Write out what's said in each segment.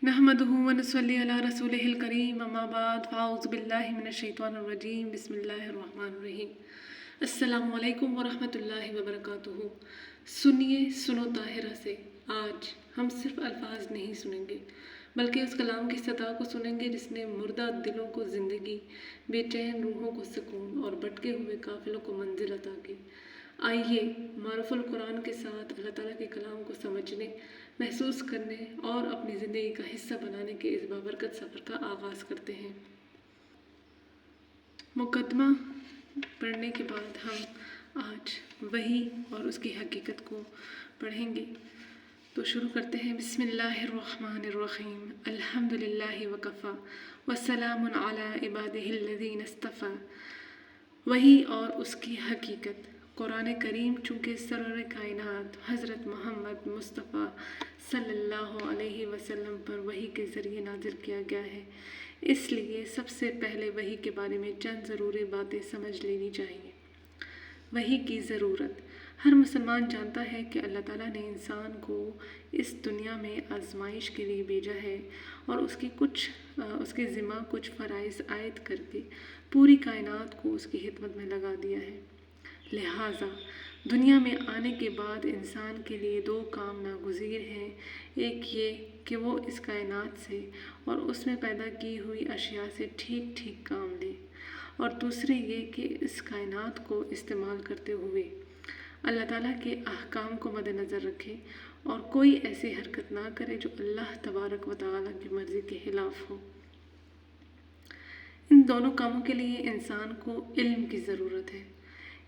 नहमदुहु व नसल्ली अला रसूलिहिल करीम अम्मा बाद फ़ाऊज़ु बिल्लाहि मिनश शैतानिर रजीम बिस्मिल्लाहिर रहमानिर रहीम। अस्सलामु अलैकुम व रहमतुल्लाहि व बरकातुहू। सुनिए सुनो ताहिरा से आज हम सिर्फ अल्फाज नहीं सुनेंगे बल्कि उस कलाम की सदा को सुनेंगे जिसने मुर्दा दिलों को ज़िंदगी, बेचैन रूहों को सुकून और भटके हुए काफिलों को मंजिल अता की। आइए मारुफुल कुरान के साथ अल्लाह ताला के कलाम को समझने, महसूस करने और अपनी ज़िंदगी का हिस्सा बनाने के इस बाबरकत सफ़र का आगाज़ करते हैं। मुकदमा पढ़ने के बाद हम आज वही और उसकी हकीकत को पढ़ेंगे। तो शुरू करते हैं। बिस्मिल्लाहिर्रहमानिर्रहीम। अल्हम्दुलिल्लाहि वकफ़ा वस्सलामुन अला इबादिहिल्लज़ीना इस्तफ़ा। वही और उसकी हकीकत। कुरान करीम चूँकि सरवर कायनात हज़रत मोहम्मद मुस्तफ़ा सल्लल्लाहु अलैहि वसल्लम पर वही के ज़रिए नाज़िल किया गया है, इसलिए सबसे पहले वही के बारे में चंद ज़रूरी बातें समझ लेनी चाहिए। वही की ज़रूरत। हर मुसलमान जानता है कि अल्लाह ताला ने इंसान को इस दुनिया में आजमाइश के लिए भेजा है और उसके ज़िम्मा कुछ फ़राइज़ आयद करके पूरी कायनात को उसकी खिदमत में लगा दिया है। लिहाजा दुनिया में आने के बाद इंसान के लिए दो काम नागुज़ीर हैं। एक ये कि वो इस कायनात से और उसमें पैदा की हुई अशिया से ठीक ठीक काम ले, और दूसरे ये कि इस कायनात को इस्तेमाल करते हुए अल्लाह ताला के अहकाम को मद्देनज़र रखे और कोई ऐसी हरकत ना करे जो अल्लाह तबारक व तआला की मर्ज़ी के ख़िलाफ़ हो। इन दोनों कामों के लिए इंसान को इल्म की ज़रूरत है,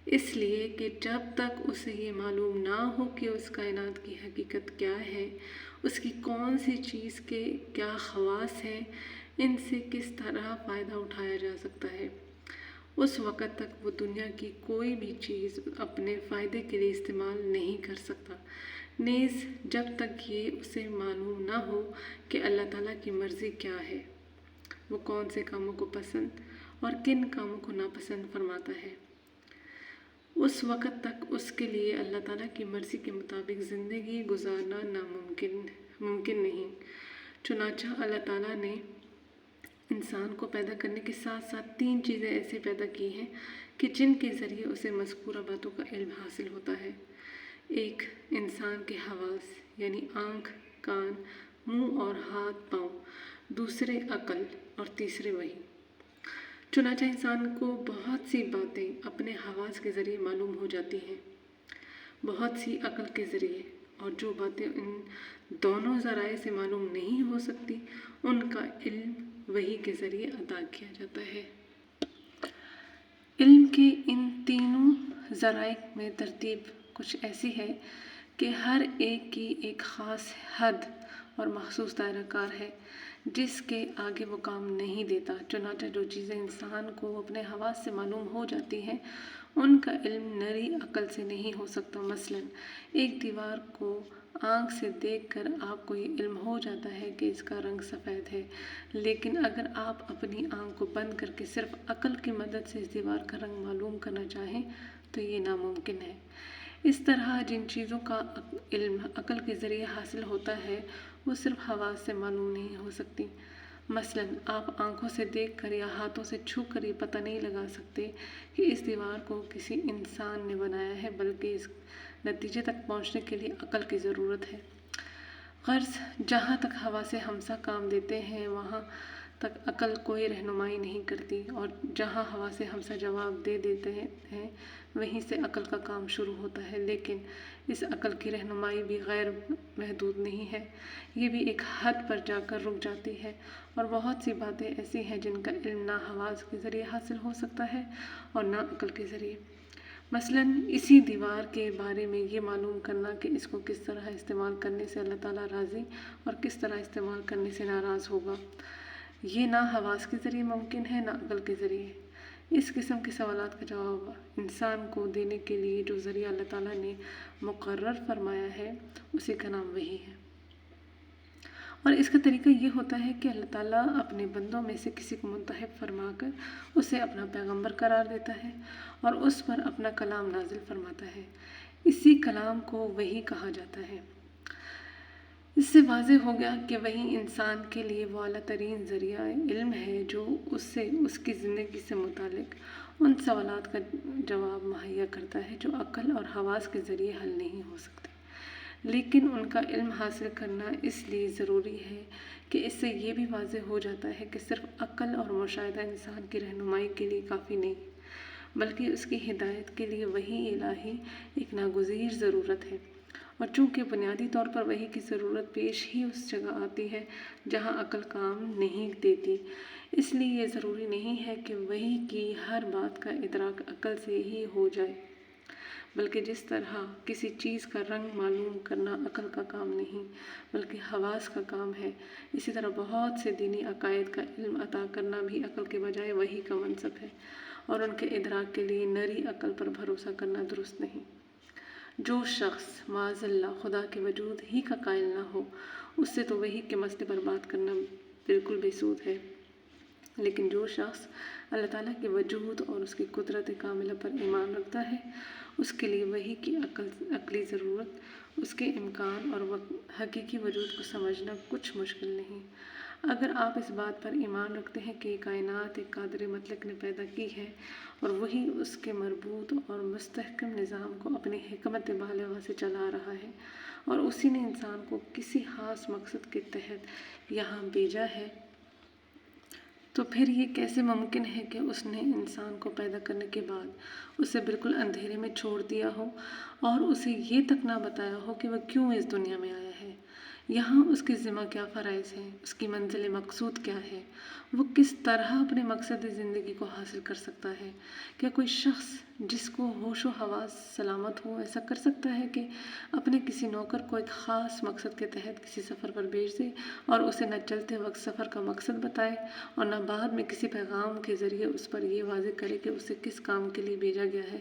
इसलिए कि जब तक उसे ये मालूम ना हो कि उस कायनात की हकीकत क्या है, उसकी कौन सी चीज़ के क्या ख़वास हैं, इनसे किस तरह फ़ायदा उठाया जा सकता है, उस वक़्त तक वो दुनिया की कोई भी चीज़ अपने फ़ायदे के लिए इस्तेमाल नहीं कर सकता। नेज़ जब तक ये उसे मालूम ना हो कि अल्लाह ताला की मर्ज़ी क्या है, वो कौन से कामों को पसंद और किन कामों को नापसंद फरमाता है, उस वक़्त तक उसके लिए अल्लाह ताला की मर्ज़ी के मुताबिक ज़िंदगी गुजारना मुमकिन नहीं। चुनांचे अल्लाह ताला ने इंसान को पैदा करने के साथ साथ तीन चीज़ें ऐसी पैदा की हैं कि जिनके ज़रिए उसे मज़कूरा बातों का इल्म हासिल होता है। एक, इंसान के हवास यानी आँख, कान, मुँह और हाथ पाँव। दूसरे, अक़ल, और तीसरे वही। चुनांचे इंसान को बहुत सी बातें अपने हवास के ज़रिए मालूम हो जाती हैं, बहुत सी अक़ल के ज़रिए, और जो बातें इन दोनों ज़राए से मालूम नहीं हो सकती उनका इल्म वही के ज़रिए अता किया जाता है। इल्म के इन तीनों ज़राए में तरतीब कुछ ऐसी है कि हर एक की एक ख़ास हद और मख़सूस दायराकार है जिसके आगे वो काम नहीं देता। चुनांचे जो चीज़ें इंसान को अपने हवास से मालूम हो जाती हैं उनका इल्म नरी अक़ल से नहीं हो सकता। मसलन एक दीवार को आँख से देखकर आपको ये इल्म हो जाता है कि इसका रंग सफ़ेद है, लेकिन अगर आप अपनी आँख को बंद करके सिर्फ अक़ल की मदद से इस दीवार का रंग मालूम करना चाहें तो ये नामुमकिन है। इस तरह जिन चीज़ों का इल्म अक़ल के ज़रिए हासिल होता है वो सिर्फ हवास से मालूम नहीं हो सकती। मसलन आप आँखों से देखकर या हाथों से छूकर ये पता नहीं लगा सकते कि इस दीवार को किसी इंसान ने बनाया है, बल्कि इस नतीजे तक पहुँचने के लिए अक़ल की ज़रूरत है। ग़र्ज़ जहाँ तक हवा से हमसा काम देते हैं वहाँ तक अक़ल कोई रहनुमाई नहीं करती, और जहाँ हवा से हमसा जवाब दे देते हैं वहीं से अक़ल का काम शुरू होता है। लेकिन इस अक़ल की रहनुमाई भी गैर महदूद नहीं है, ये भी एक हद पर जाकर रुक जाती है, और बहुत सी बातें ऐसी हैं जिनका इल्म ना हवास के ज़रिए हासिल हो सकता है और ना अक़ल के ज़रिए। मसलन इसी दीवार के बारे में ये मालूम करना कि इसको किस तरह इस्तेमाल करने से अल्लाह ताला राज़ी और किस तरह इस्तेमाल करने से नाराज़ होगा, ये ना हवास के ज़रिए मुमकिन है ना अक़ल के ज़रिए। इस किस्म के सवालात का जवाब इंसान को देने के लिए जो ज़रिया अल्लाह ताला ने मुक़र्रर फरमाया है उसी का नाम वही है, और इसका तरीका ये होता है कि अल्लाह ताला अपने बंदों में से किसी को मुंतखब फरमाकर उसे अपना पैगंबर करार देता है और उस पर अपना कलाम नाजिल फरमाता है। इसी कलाम को वही कहा जाता है। اس سے واضح ہو گیا کہ وہی انسان کے لیے وہ اعلیٰ ترین ذریعہ علم ہے جو اسے اس کی زندگی سے متعلق ان سوالات کا جواب مہیا کرتا ہے جو عقل اور حواس کے ذریعے حل نہیں ہو سکتے، لیکن ان کا علم حاصل کرنا اس لیے ضروری ہے کہ اس سے یہ بھی واضح ہو جاتا ہے کہ صرف عقل اور مشاہدہ انسان کی رہنمائی کے لیے کافی نہیں، بلکہ اس کی ہدایت کے لیے وحی الہی ایک ناگزیر ضرورت ہے۔ اور چونکہ بنیادی طور پر وحی کی ضرورت پیش ہی اس جگہ آتی ہے جہاں عقل کام نہیں دیتی، اس لیے یہ ضروری نہیں ہے کہ وحی کی ہر بات کا ادراک عقل سے ہی ہو جائے، بلکہ جس طرح کسی چیز کا رنگ معلوم کرنا عقل کا کام نہیں بلکہ حواس کا کام ہے، اسی طرح بہت سے دینی عقائد کا علم عطا کرنا بھی عقل کے بجائے وحی کا منصب ہے، اور ان کے ادراک کے لیے نری عقل پر بھروسہ کرنا درست نہیں۔ جو شخص معاذ اللہ خدا کے وجود ہی کا قائل نہ ہو، اس سے تو وحی کے مسئلے پر بات کرنا بالکل بے سود ہے، لیکن جو شخص اللہ تعالیٰ کے وجود اور اس کی قدرت کاملہ پر ایمان رکھتا ہے، اس کے لیے وحی کی عقلی ضرورت، اس کے امکان اور حقیقی وجود کو سمجھنا کچھ مشکل نہیں۔ اگر آپ اس بات پر ایمان رکھتے ہیں کہ یہ کائنات ایک قادر مطلق نے پیدا کی ہے اور وہی اس کے مربوط اور مستحکم نظام کو اپنی حکمت بالغہ سے چلا رہا ہے، اور اسی نے انسان کو کسی خاص مقصد کے تحت یہاں بھیجا ہے، تو پھر یہ کیسے ممکن ہے کہ اس نے انسان کو پیدا کرنے کے بعد اسے بالکل اندھیرے میں چھوڑ دیا ہو اور اسے یہ تک نہ بتایا ہو کہ وہ کیوں اس دنیا میں آیا ہے، یہاں اس کے ذمہ کیا فرائض ہیں، اس کی منزل مقصود کیا ہے، وہ کس طرح اپنے مقصد زندگی کو حاصل کر سکتا ہے؟ کیا کوئی شخص جس کو ہوش و حواس سلامت ہو ایسا کر سکتا ہے کہ اپنے کسی نوکر کو ایک خاص مقصد کے تحت کسی سفر پر بھیج دے اور اسے نہ چلتے وقت سفر کا مقصد بتائے اور نہ بعد میں کسی پیغام کے ذریعے اس پر یہ واضح کرے کہ اسے کس کام کے لیے بھیجا گیا ہے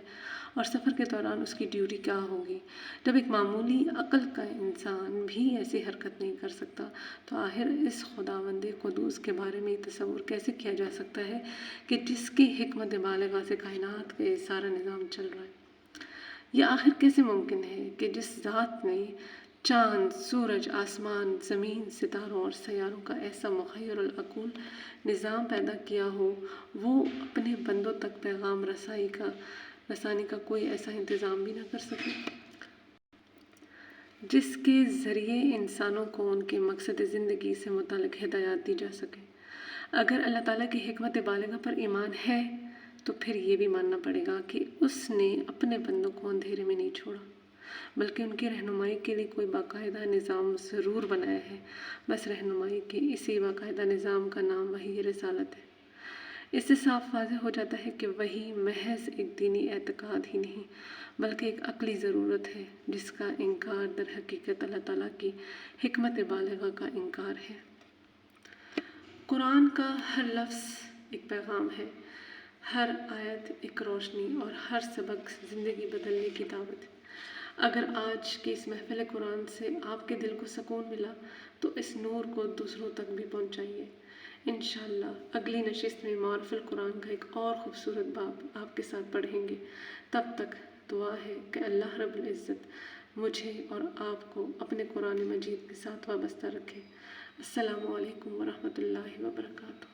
اور سفر کے دوران اس کی ڈیوٹی کیا ہوگی؟ جب ایک معمولی عقل کا انسان بھی ایسی حرکت نہیں کر سکتا، تو آخر اس خداوند قدوس کے بارے میں تصور کیسے کیا جا سکتا ہے کہ جس کی حکمت بالغہ سے کائنات کا یہ سارا نظام چل رہا ہے؟ یہ آخر کیسے ممکن ہے کہ جس ذات نے چاند، سورج، آسمان، زمین، ستاروں اور سیاروں کا ایسا مخیر العقول نظام پیدا کیا ہو، وہ اپنے بندوں تک پیغام رسانی کا کوئی ایسا انتظام بھی نہ کر سکے جس کے ذریعے انسانوں کو ان کے مقصد زندگی سے متعلق ہدایات دی جا سکے؟ اگر اللہ تعالیٰ کی حکمت بالغہ پر ایمان ہے تو پھر یہ بھی ماننا پڑے گا کہ اس نے اپنے بندوں کو اندھیرے میں نہیں چھوڑا، بلکہ ان کی رہنمائی کے لیے کوئی باقاعدہ نظام ضرور بنایا ہے، بس رہنمائی کے اسی باقاعدہ نظام کا نام وحی رسالت ہے۔ اس سے صاف واضح ہو جاتا ہے کہ وحی محض ایک دینی اعتقاد ہی نہیں بلکہ ایک عقلی ضرورت ہے، جس کا انکار در حقیقت اللہ تعالیٰ کی حکمت بالغہ کا انکار ہے۔ قرآن کا ہر لفظ ایک پیغام ہے، ہر آیت ایک روشنی اور ہر سبق زندگی بدلنے کی دعوت ہے۔ اگر آج کی اس محفل قرآن سے آپ کے دل کو سکون ملا تو اس نور کو دوسروں تک بھی پہنچائیے۔ انشاءاللہ اگلی نشست میں معارف القرآن کا ایک اور خوبصورت باب آپ کے ساتھ پڑھیں گے۔ تب تک دعا ہے کہ اللہ رب العزت مجھے اور آپ کو اپنے قرآن مجید کے ساتھ وابستہ رکھے۔ السلام علیکم ورحمۃ اللہ وبرکاتہ۔